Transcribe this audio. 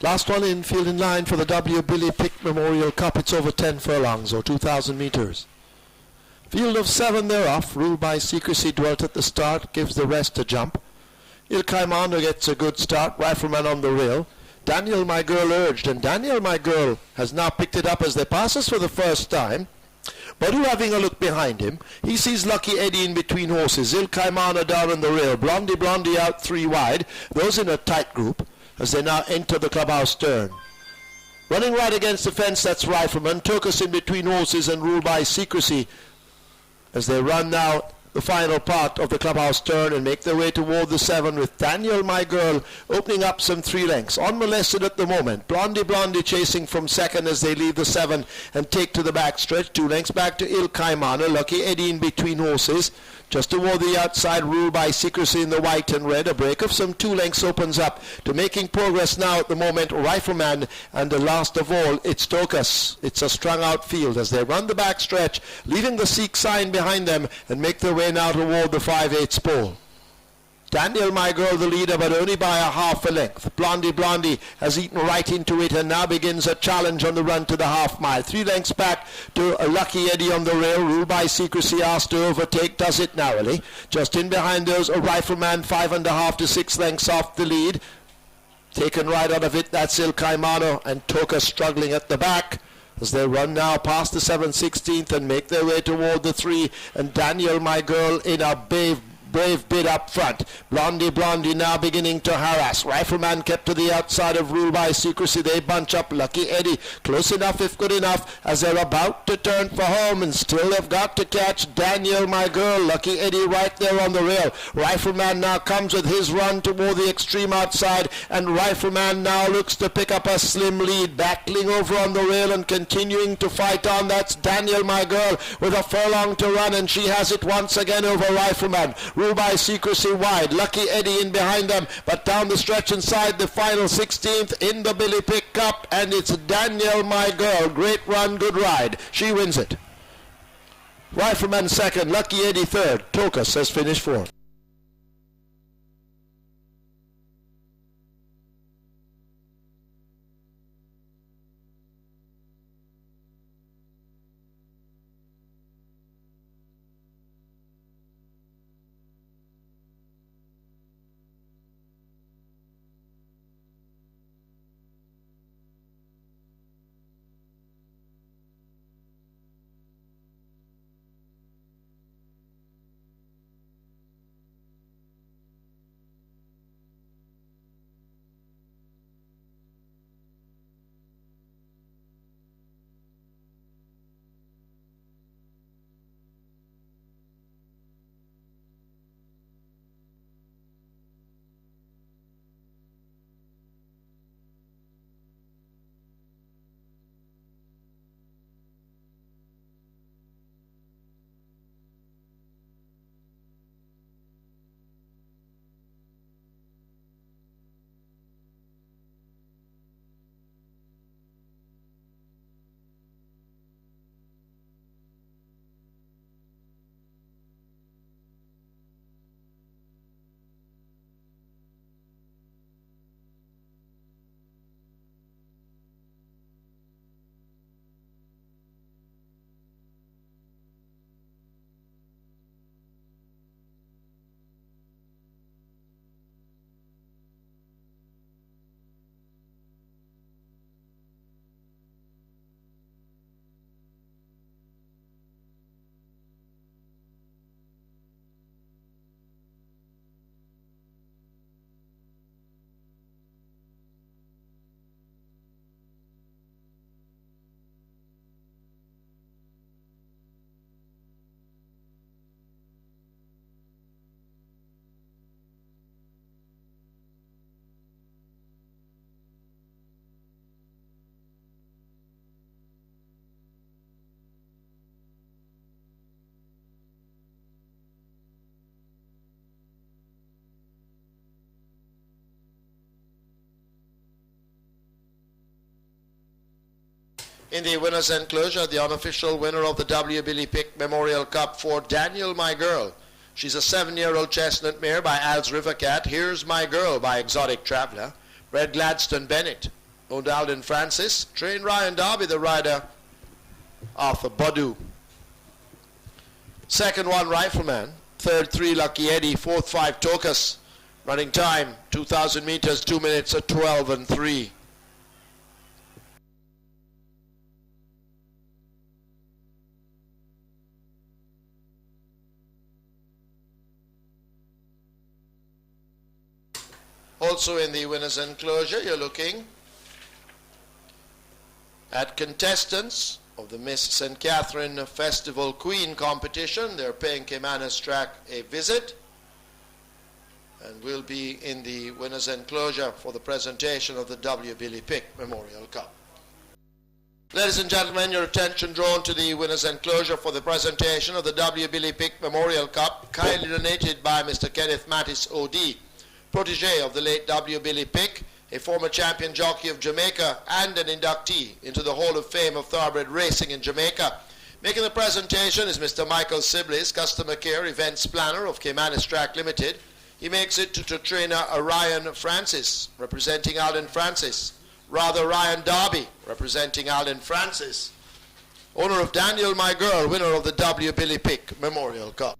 Last one in, field in line for the W. Billy Pick Memorial Cup. It's over 10 furlongs or 2,000 meters. Field of 7 thereof, ruled by Secrecy, dwelt at the start, gives the rest a jump. Il Caimano gets a good start, Rifleman on the rail. Daniel My Girl urged, and Daniel My Girl has now picked it up as they pass us for the first time. Badu having a look behind him, he sees Lucky Eddie in between horses, Il Caimano down on the rail, Blondie out 3 wide, those in a tight group as they now enter the clubhouse turn. Running right against the fence, that's Rifleman. Turkus in between horses and ruled by Secrecy as they run now the final part of the clubhouse turn and make their way toward the 7 with Daniel My Girl opening up some 3 lengths. Unmolested at the moment. Blondie chasing from second as they leave the 7 and take to the back stretch. 2 lengths back to Il Caimano. Lucky Eddie in between horses. Just toward the outside, ruled by Secrecy in the white and red. A break of some 2 lengths opens up to making progress now at the moment. Rifleman, and the last of all, it's Turkus. It's a strung out field as they run the back stretch, leaving the Sikh sign behind them and make their way now toward the 5/8 pole. Daniel My Girl the leader, but only by a half a length. Blondie has eaten right into it and now begins a challenge on the run to the half mile. 3 lengths back to a Lucky Eddie on the rail, ruled by Secrecy, asked to overtake, does it narrowly. Just in behind those, a Rifleman 5.5 to 6 lengths off the lead. Taken right out of it, that's Il Caimano, and Turkus struggling at the back as they run now past the 7/16 and make their way toward the 3, and Daniel My Girl in a brave bid up front. Blondie now beginning to harass. Rifleman kept to the outside of rule by Secrecy. They bunch up. Lucky Eddie close enough if good enough as they're about to turn for home, and still they've got to catch Daniel My Girl. Lucky Eddie right there on the rail. Rifleman now comes with his run toward the extreme outside, and Rifleman now looks to pick up a slim lead, battling over on the rail and continuing to fight on. That's Daniel My Girl with a furlong to run, and she has it once again over Rifleman. Ruled by Secrecy wide. Lucky Eddie in behind them, but down the stretch inside the final 16th in the Billy Pick Cup, and it's Daniel My Girl. Great run, good ride. She wins it. Rifleman second, Lucky Eddie third. Turkus has finished fourth. In the winner's enclosure, the unofficial winner of the W. Billy Pick Memorial Cup for Daniel My Girl. She's a 7-year-old chestnut mare by Al's River Cat. Here's My Girl by Exotic Traveler. Bred Gladstone Bennett. owned Alden Francis. Trained Ryan Darby, the rider Arthur Bodu. Second one, Rifleman. Third, 3, Lucky Eddie. Fourth, 5, Tokus. Running time, 2,000 meters, 2 minutes at 12 and 3. Also in the winners' enclosure, you're looking at contestants of the Miss St. Catherine Festival Queen competition. They're paying Caymanas Track a visit and will be in the winners' enclosure for the presentation of the W. Billy Pick Memorial Cup. Ladies and gentlemen, your attention drawn to the winners' enclosure for the presentation of the W. Billy Pick Memorial Cup, kindly donated by Mr. Kenneth Mattis O.D., protege of the late W. Billy Pick, a former champion jockey of Jamaica and an inductee into the Hall of Fame of Thoroughbred Racing in Jamaica. Making the presentation is Mr. Michael Sibley's Customer Care Events Planner of Caymanas Track Limited. He makes it to trainer Ryan Francis, representing Alden Francis. Ryan Darby, representing Alden Francis. Owner of Daniel My Girl, winner of the W. Billy Pick Memorial Cup.